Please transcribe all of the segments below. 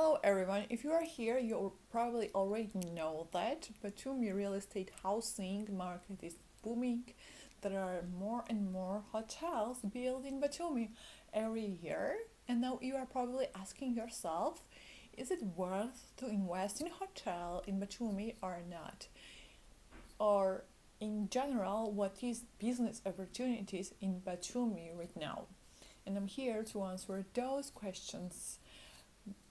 Hello everyone. If you are here, you probably already know that Batumi real estate housing market is booming. There are more and more hotels built in Batumi every year, and now you are probably asking yourself, is it worth to invest in a hotel in Batumi or not? Or in general, what is business opportunities in Batumi right now? And I'm here to answer those questions.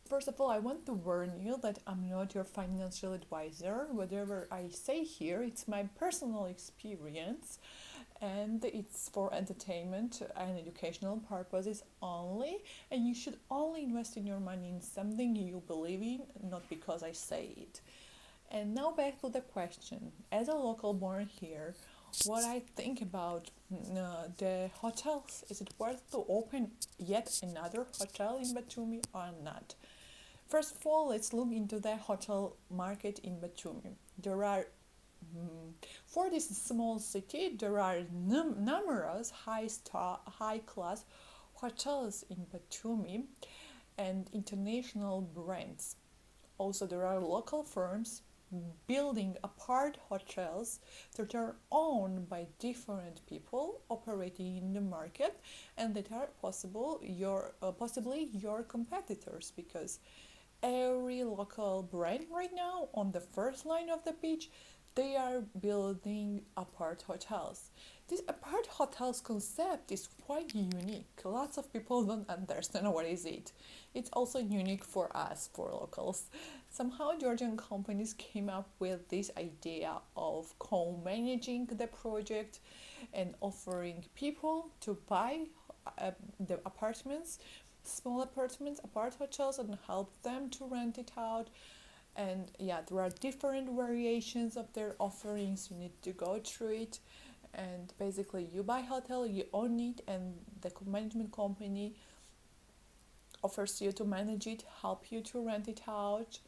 First of all, I want to warn you that I'm not your financial advisor. Whatever I say here, it's my personal experience and it's for entertainment and educational purposes only. And you should only invest in your money in something you believe in, not because I say it. And now back to the question. As a local born here, what I think about the hotels, is it worth to open yet another hotel in Batumi or not? First of all, let's look into the hotel market in Batumi. There are For this small city, there are numerous high class hotels in Batumi and international brands. Also, there are local firms building apart hotels that are owned by different people operating in the market, and that are possibly your competitors, because every local brand right now on the first line of the beach, they are building apart hotels. This apart hotels concept is quite unique. Lots of people don't understand what is it. It's also unique for us, for locals. Somehow Georgian companies came up with this idea of co-managing the project and offering people to buy the apartments, small apartments, apart hotels, and help them to rent it out. And yeah, there are different variations of their offerings. You need to go through it, and basically you buy hotel, you own it, and the management company offers you to manage it, help you to rent it out,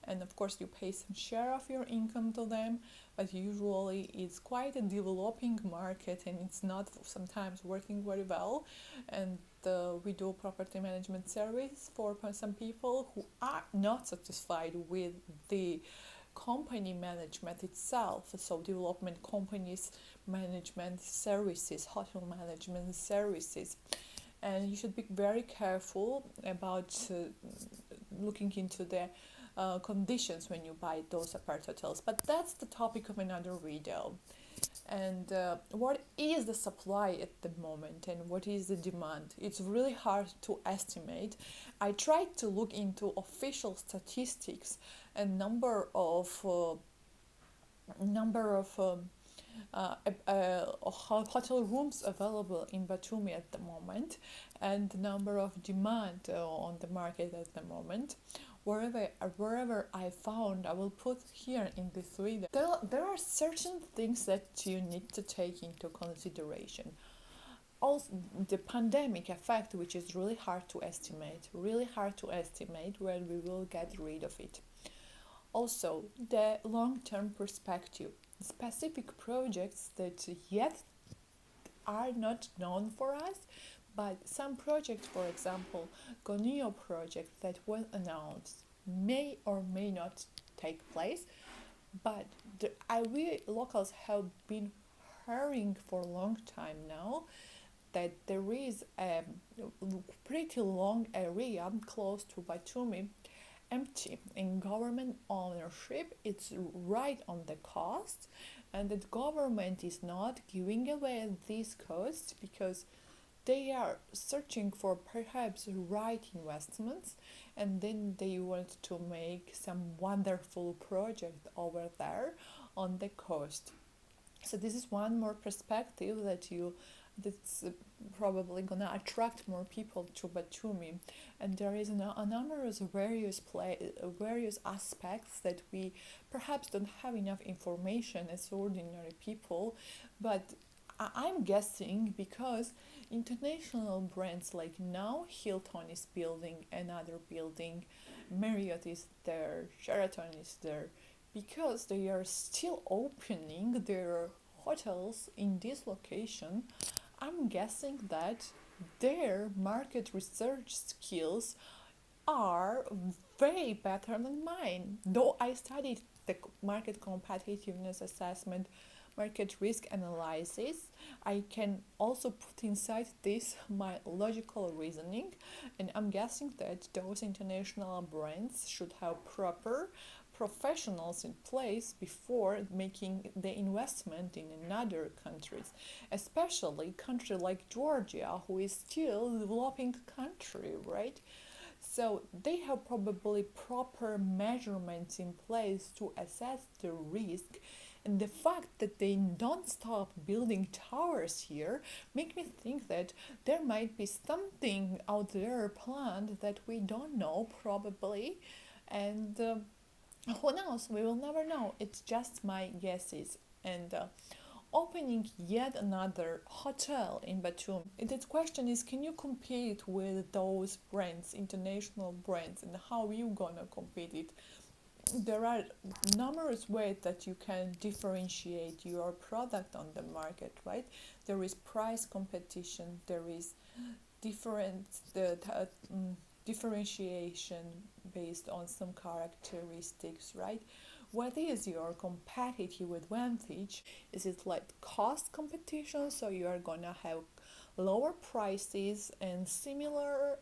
and of course you pay some share of your income to them. But usually it's quite a developing market and it's not sometimes working very well. And we do property management service for some people who are not satisfied with the company management itself. So development companies, management services, hotel management services. And you should be very careful about looking into the conditions when you buy those apart hotels. But that's the topic of another video. And what is the supply at the moment and what is the demand? It's really hard to estimate. I tried to look into official statistics and number of hotel rooms available in Batumi at the moment, and the number of demand on the market at the moment. Wherever I found, I will put here in this video. There are certain things that you need to take into consideration. Also, the pandemic effect, which is really hard to estimate when we will get rid of it. Also, the long-term perspective, specific projects that yet are not known for us, but some projects, for example, Gonio project that was announced may or may not take place, but we locals have been hearing for a long time now that there is a pretty long area close to Batumi empty in government ownership. It's right on the coast, and the government is not giving away these costs because they are searching for perhaps right investments, and then they want to make some wonderful project over there on the coast. So this is one more perspective that's probably gonna attract more people to Batumi. And there is a numerous various aspects that we perhaps don't have enough information as ordinary people, but I'm guessing because international brands like now Hilton is building another building, Marriott is there, Sheraton is there, because they are still opening their hotels in this location. I'm guessing that their market research skills are way better than mine. Though I studied the market competitiveness assessment, market risk analysis, I can also put inside this my logical reasoning, and I'm guessing that those international brands should have proper professionals in place before making the investment in another countries, especially country like Georgia, who is still a developing country, right? So they have probably proper measurements in place to assess the risk, and the fact that they don't stop building towers here make me think that there might be something out there planned that we don't know probably, and who knows, we will never know. It's just my guesses. And opening yet another hotel in Batumi. The question is, can you compete with those brands, international brands, and how you gonna compete it? There are numerous ways that you can differentiate your product on the market, right? There is price competition, there is different differentiation based on some characteristics, right? What is your competitive advantage? Is it like cost competition, so you are gonna have lower prices and similar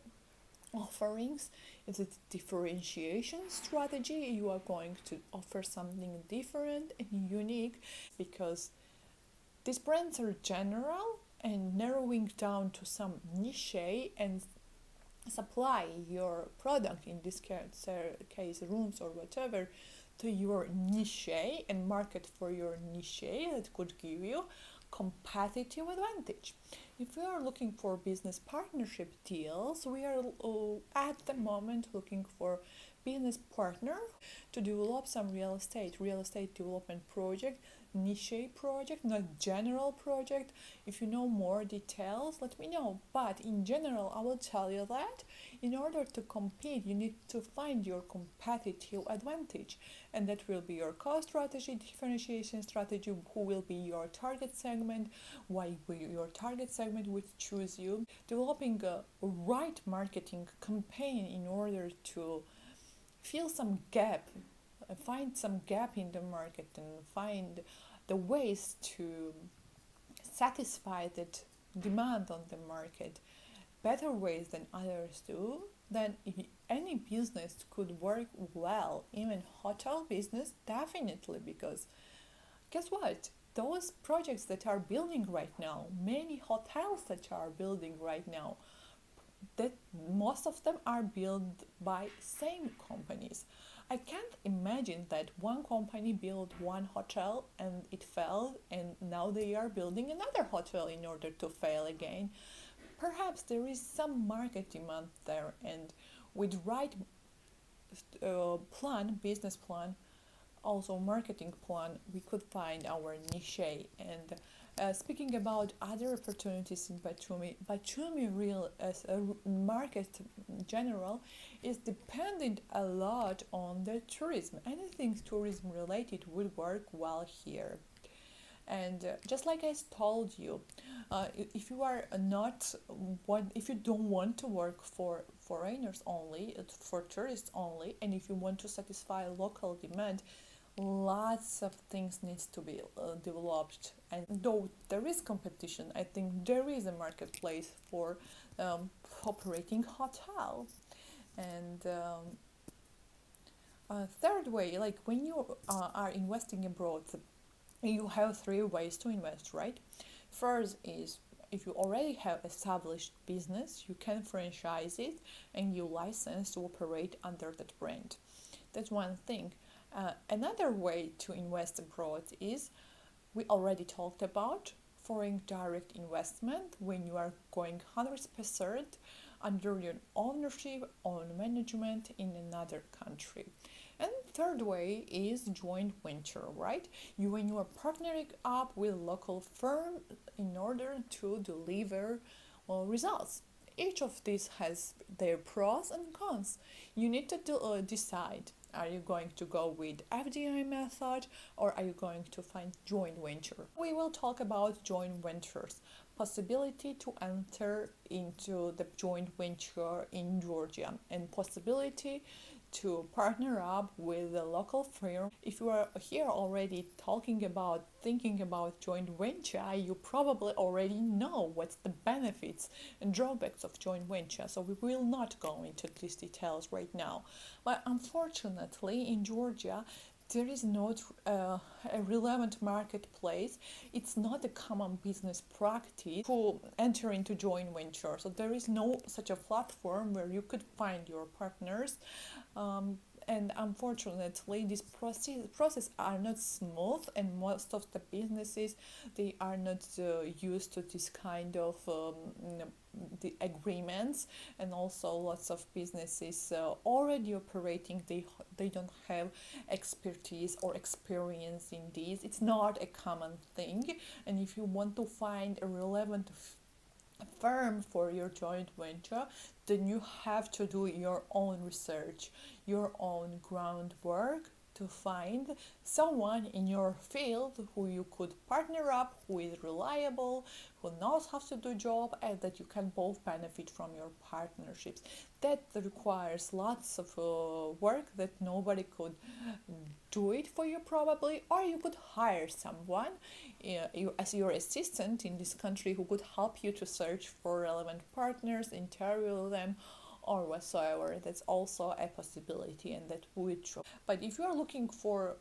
offerings? Is it differentiation strategy? You are going to offer something different and unique, because these brands are general, and narrowing down to some niche and supply your product, in this case rooms or whatever, to your niche and market for your niche, that could give you competitive advantage. If we are looking for business partnership deals, we are at the moment looking for business partner to develop some real estate development project, niche project, not general project. If you know more details, let me know. But in general, I will tell you that in order to compete, you need to find your competitive advantage, and that will be your cost strategy, differentiation strategy, who will be your target segment, why your target segment would choose you, developing a right marketing campaign in order to fill some gap, find some gap in the market, and find the ways to satisfy that demand on the market better ways than others do. Then any business could work well, even hotel business definitely, because guess what, those projects that are building right now, many hotels that are building right now, that most of them are built by same companies. I can't imagine that one company built one hotel and it failed, and now they are building another hotel in order to fail again. Perhaps there is some market demand there, and with right business plan, also marketing plan, we could find our niche. And speaking about other opportunities in Batumi real as a market in general is dependent a lot on the tourism. Anything tourism related would work well here. And just like I told you, if you are not if you don't want to work for foreigners only, for tourists only, and if you want to satisfy local demand, lots of things needs to be developed. And though there is competition, I think there is a marketplace for operating hotel. And third way, like when you are investing abroad, you have three ways to invest, right? First is, if you already have established business, you can franchise it and you license to operate under that brand. That's one thing. Another way to invest abroad is, we already talked about foreign direct investment, when you are going 100% under your ownership, own management in another country. And third way is joint venture, right? When you are partnering up with local firm in order to deliver results. Each of these has their pros and cons. You need to decide. Are you going to go with FDI method, or are you going to find joint venture? We will talk about joint ventures, possibility to enter into the joint venture in Georgia and possibility to partner up with a local firm. If you are here already talking about thinking about joint venture, you probably already know what's the benefits and drawbacks of joint venture. So we will not go into these details right now. But unfortunately, in Georgia, there is not a relevant marketplace. It's not a common business practice to enter into joint venture. So there is no such a platform where you could find your partners. And unfortunately, this process are not smooth, and most of the businesses they are not used to this kind of the agreements, and also lots of businesses already operating they don't have expertise or experience in this. It's not a common thing, and if you want to find a relevant firm for your joint venture, then you have to do your own research, your own groundwork to find someone in your field who you could partner up, who is reliable, who knows how to do job, and that you can both benefit from your partnerships. That requires lots of work that nobody could do it for you probably, or you could hire someone you, as your assistant in this country who could help you to search for relevant partners, interview them, or whatsoever. That's also a possibility, and that would show. But if you are looking for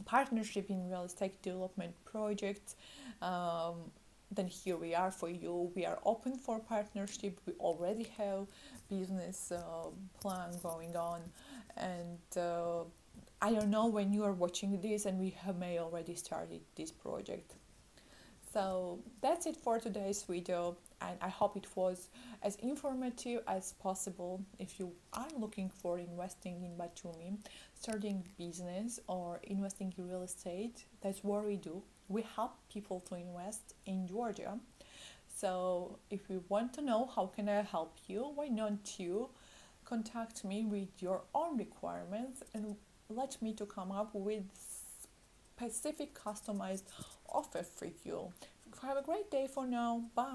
partnership in real estate development projects, then here we are for you. We are open for partnership. We already have business plan going on, and I don't know when you are watching this, and we may already started this project. So that's it for today's video, and I hope it was as informative as possible. If you are looking for investing in Batumi, starting business, or investing in real estate, that's what we do. We help people to invest in Georgia. So if you want to know how can I help you, why don't you contact me with your own requirements and let me to come up with specific customized offer for you. Have a great day for now. Bye.